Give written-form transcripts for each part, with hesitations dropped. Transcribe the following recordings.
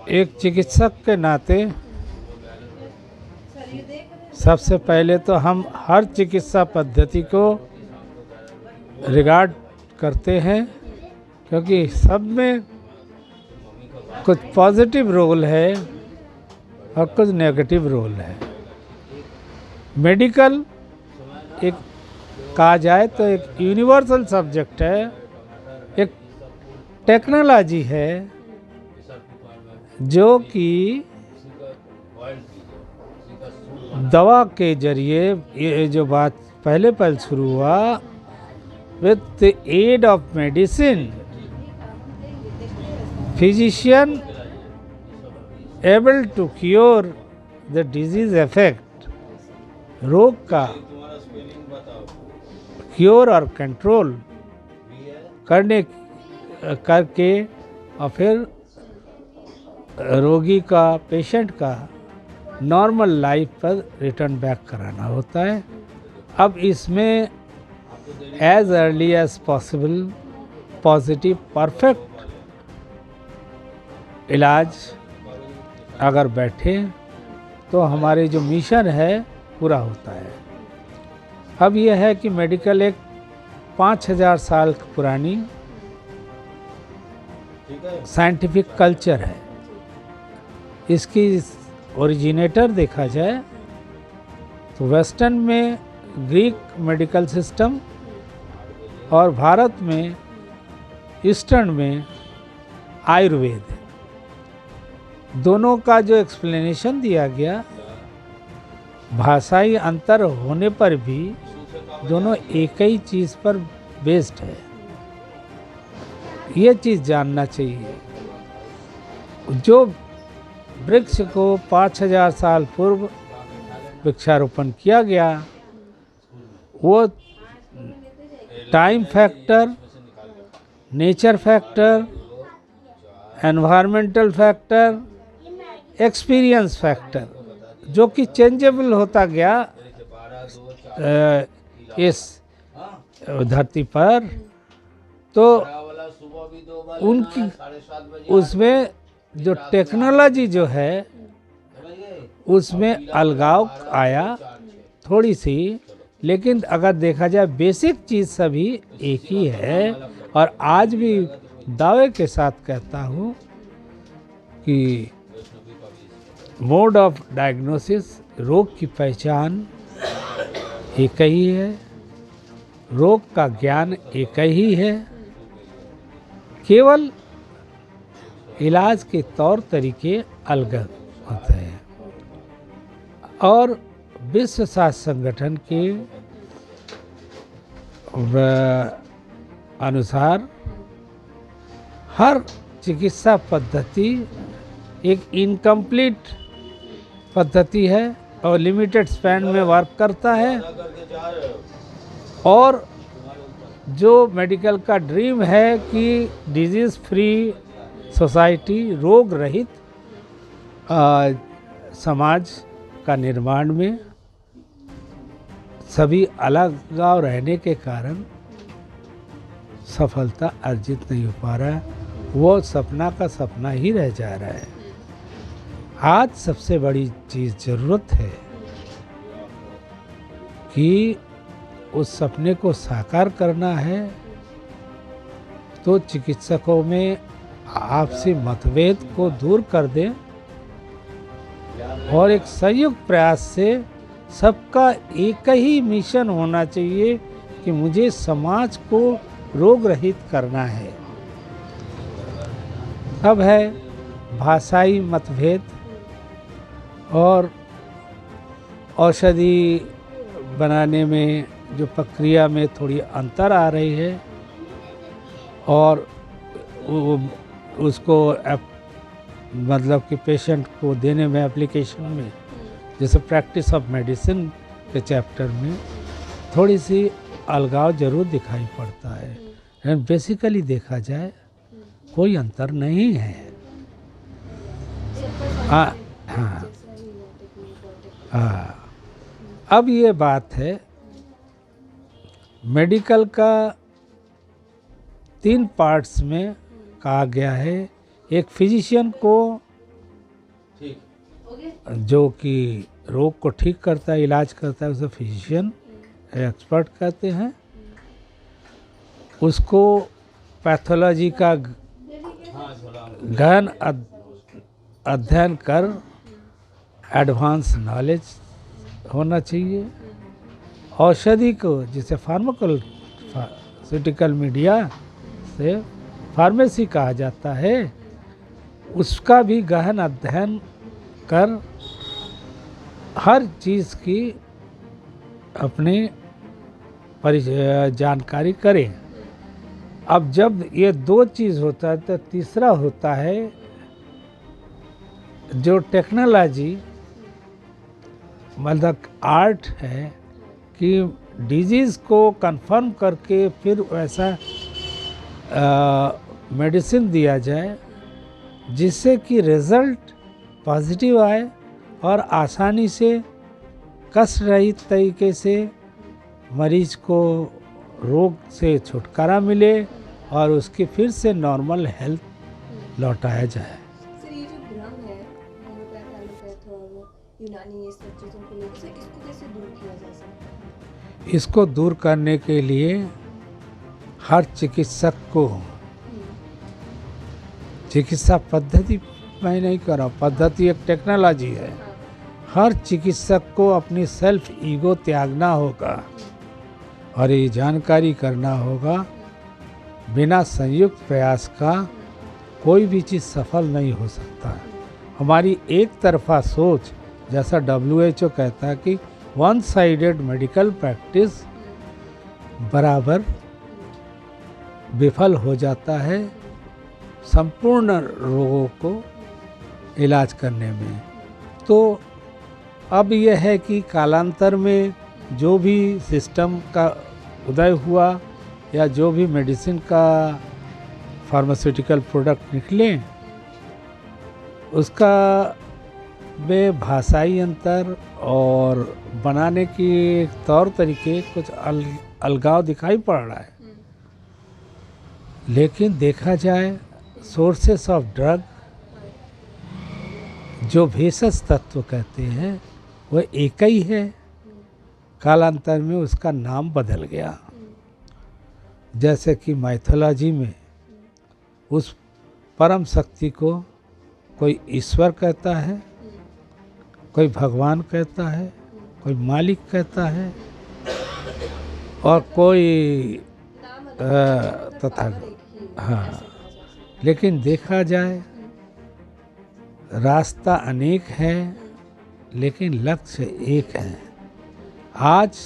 एक चिकित्सक के नाते सबसे पहले तो हम हर चिकित्सा पद्धति को रिगार्ड करते हैं, क्योंकि सब में कुछ पॉजिटिव रोल है और कुछ नेगेटिव रोल है। मेडिकल एक कहा जाए तो एक यूनिवर्सल सब्जेक्ट है, एक टेक्नोलॉजी है जो कि दवा के जरिए, ये जो बात पहले शुरू हुआ, with the aid of medicine physician able to cure the disease effect, रोग का क्योर और कंट्रोल करके और फिर रोगी का, पेशेंट का नॉर्मल लाइफ पर रिटर्न बैक कराना होता है। अब इसमें as early as possible positive perfect इलाज अगर बैठे तो हमारे जो मिशन है पूरा होता है। अब यह है कि मेडिकल एक 5000 साल पुरानी साइंटिफिक कल्चर है। इसकी ओरिजिनेटर देखा जाए तो वेस्टर्न में ग्रीक मेडिकल सिस्टम और भारत में ईस्टर्न में आयुर्वेद, दोनों का जो एक्सप्लेनेशन दिया गया, भाषाई अंतर होने पर भी दोनों एक ही चीज़ पर बेस्ड है। ये चीज़ जानना चाहिए। जो वृक्ष को 5000 साल पूर्व वृक्षारोपण किया गया, वो time factor, nature factor, environmental factor, experience factor, जो कि चेंजेबल होता गया इस धरती पर, तो उनकी उसमें जो टेक्नोलॉजी जो है उसमें अलगाव आया थोड़ी सी, लेकिन अगर देखा जाए बेसिक चीज़ सभी एक ही है। और आज भी दावे के साथ कहता हूँ कि मोड ऑफ डायग्नोसिस, रोग की पहचान एक ही है, रोग का ज्ञान एक ही है, केवल इलाज के तौर तरीके अलग होते हैं। और विश्व स्वास्थ्य संगठन के अनुसार हर चिकित्सा पद्धति एक इनकम्प्लीट पद्धति है और लिमिटेड स्पैन में वर्क करता है। और जो मेडिकल का ड्रीम है कि डिजीज़ फ्री सोसाइटी, रोग रहित समाज का निर्माण में सभी अलगाव रहने के कारण सफलता अर्जित नहीं हो पा रहा है। वो सपना का सपना ही रह जा रहा है। आज सबसे बड़ी चीज़ ज़रूरत है कि उस सपने को साकार करना है, तो चिकित्सकों में आपसी मतभेद को दूर कर दें और एक संयुक्त प्रयास से सबका एक ही मिशन होना चाहिए कि मुझे समाज को रोग रहित करना है। अब है भाषाई मतभेद और औषधि बनाने में जो प्रक्रिया में थोड़ी अंतर आ रही है, और उसको मतलब कि पेशेंट को देने में, एप्लीकेशन में, जैसे प्रैक्टिस ऑफ मेडिसिन के चैप्टर में थोड़ी सी अलगाव जरूर दिखाई पड़ता है, लेकिन बेसिकली देखा जाए कोई अंतर नहीं है। हाँ हाँ हाँ। अब ये बात है, मेडिकल का 3 पार्ट्स में कहा गया है। एक फिजिशियन को जो कि रोग को ठीक करता है, इलाज करता है, उसे फिजिशियन एक्सपर्ट कहते हैं। उसको पैथोलॉजी का गहन अध्ययन कर एडवांस नॉलेज होना चाहिए। औषधि को, जिसे फार्मास्यूटिकल मीडिया से फार्मेसी कहा जाता है, उसका भी गहन अध्ययन कर हर चीज़ की अपनी जानकारी करें। अब जब ये दो चीज़ होता है तो तीसरा होता है जो टेक्नोलॉजी, मतलब आर्ट है कि डिजीज़ को कंफर्म करके फिर वैसा मेडिसिन दिया जाए जिससे कि रिज़ल्ट पॉजिटिव आए और आसानी से कष्ट रहित तरीके से मरीज को रोग से छुटकारा मिले और उसकी फिर से नॉर्मल हेल्थ लौटाया जाए। सर, ये जो भ्रम है होम्योपैथ, एलोपैथ और यूनानी, ये सब चीज़ों को लेकर से इसको कैसे दूर किया जा सकता है? इसको दूर करने के लिए हर चिकित्सक को, चिकित्सा पद्धति मैं नहीं कर रहा, पद्धति एक टेक्नोलॉजी है, हर चिकित्सक को अपनी सेल्फ ईगो त्यागना होगा और ये जानकारी करना होगा बिना संयुक्त प्रयास का कोई भी चीज़ सफल नहीं हो सकता। हमारी एक तरफा सोच, जैसा WHO कहता है कि वन साइडेड मेडिकल प्रैक्टिस बराबर विफल हो जाता है संपूर्ण रोगों को इलाज करने में। तो अब यह है कि कालांतर में जो भी सिस्टम का उदय हुआ या जो भी मेडिसिन का फार्मास्यूटिकल प्रोडक्ट निकले, उसका में भाषाई अंतर और बनाने की तौर तरीके कुछ अलगाव दिखाई पड़ रहा है। लेकिन देखा जाए सोर्सेस ऑफ ड्रग, जो भेषज तत्व कहते हैं, वह एक ही है। कालांतर में उसका नाम बदल गया। जैसे कि माइथोलॉजी में उस परम शक्ति को कोई ईश्वर कहता है, कोई भगवान कहता है, कोई मालिक कहता है और कोई तथा। हाँ, लेकिन देखा जाए रास्ता अनेक है लेकिन लक्ष्य एक है। आज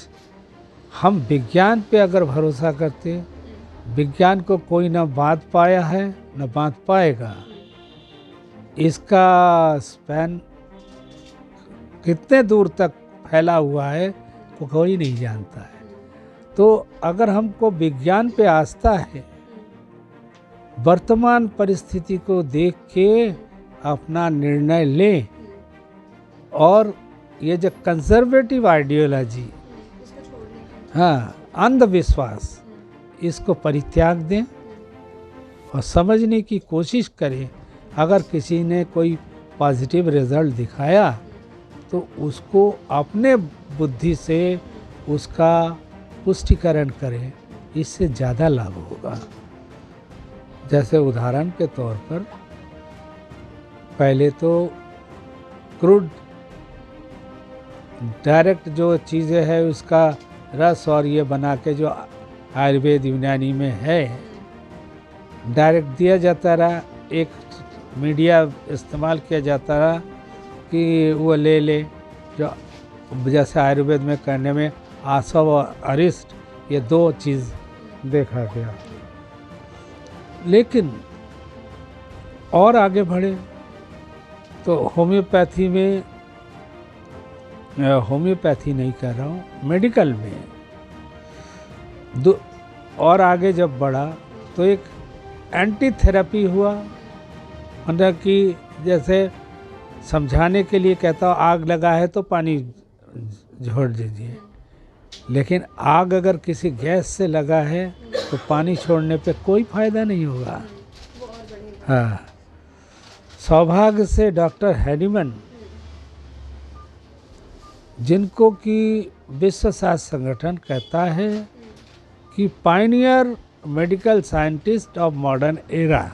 हम विज्ञान पे अगर भरोसा करते, विज्ञान को कोई न बांध पाया है न बांध पाएगा। इसका स्पैन कितने दूर तक फैला हुआ है वो कोई नहीं जानता है। तो अगर हमको विज्ञान पे आस्था है, वर्तमान परिस्थिति को देख के अपना निर्णय लें और ये जो कंजर्वेटिव आइडियोलॉजी, हाँ, अंधविश्वास, इसको परित्याग दें और समझने की कोशिश करें। अगर किसी ने कोई पॉजिटिव रिजल्ट दिखाया तो उसको अपने बुद्धि से उसका पुष्टिकरण करें, इससे ज़्यादा लाभ होगा। जैसे उदाहरण के तौर पर पहले तो क्रूड डायरेक्ट जो चीज़ें हैं उसका रस और ये बना के जो आयुर्वेद यूनानी में है डायरेक्ट दिया जाता रहा। एक मीडिया इस्तेमाल किया जाता रहा कि वो ले जो जैसे आयुर्वेद में करने में आसव और अरिष्ट, ये दो चीज़ देखा गया। लेकिन और आगे बढ़े तो होम्योपैथी में, होम्योपैथी नहीं कर रहा हूँ, मेडिकल में और आगे जब बढ़ा तो एक एंटी थेरेपी हुआ। मतलब कि जैसे समझाने के लिए कहता हूँ आग लगा है तो पानी छोड़ दीजिए, लेकिन आग अगर किसी गैस से लगा है तो पानी छोड़ने पे कोई फायदा नहीं होगा। हाँ, सौभाग्य से डॉक्टर हैनीमैन, जिनको कि विश्व स्वास्थ्य संगठन कहता है कि Pioneer medical scientist of modern era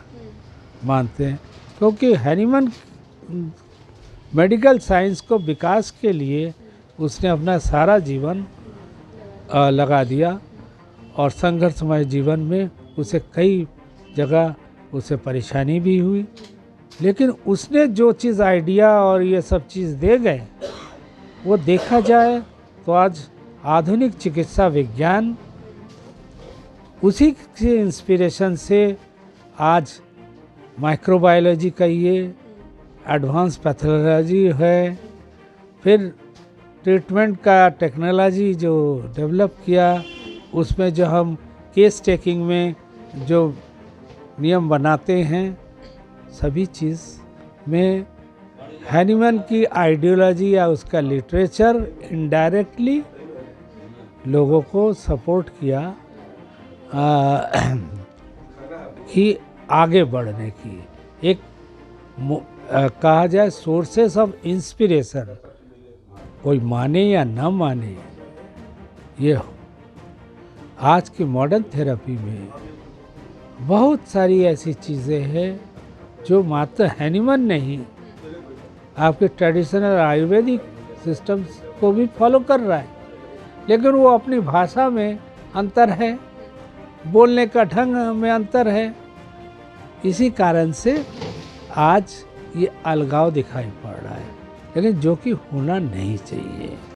मानते हैं, क्योंकि हैनीमैन मेडिकल साइंस को विकास के लिए उसने अपना सारा जीवन लगा दिया और संघर्षमय जीवन में उसे कई जगह उसे परेशानी भी हुई, लेकिन उसने जो चीज़ आइडिया और ये सब चीज़ दे गए, वो देखा जाए तो आज आधुनिक चिकित्सा विज्ञान उसी के इंस्पिरेशन से आज माइक्रोबायोलॉजी कहिए, एडवांस पैथोलॉजी है, फिर ट्रीटमेंट का टेक्नोलॉजी जो डेवलप किया, उसमें जो हम केस टेकिंग में जो नियम बनाते हैं, सभी चीज़ में हैनीमैन की आइडियोलॉजी या उसका लिटरेचर इनडायरेक्टली लोगों को सपोर्ट किया कि आगे बढ़ने की एक कहा जाए सोर्सेस ऑफ इंस्पिरेशन, कोई माने या ना माने, ये आज की मॉडर्न थेरेपी में बहुत सारी ऐसी चीज़ें हैं जो मात्र हैनीमैन नहीं, आपके ट्रेडिशनल आयुर्वेदिक सिस्टम्स को भी फॉलो कर रहा है, लेकिन वो अपनी भाषा में अंतर है, बोलने का ढंग में अंतर है। इसी कारण से आज ये अलगाव दिखाई पड़ रहा है, लेकिन जो कि होना नहीं चाहिए।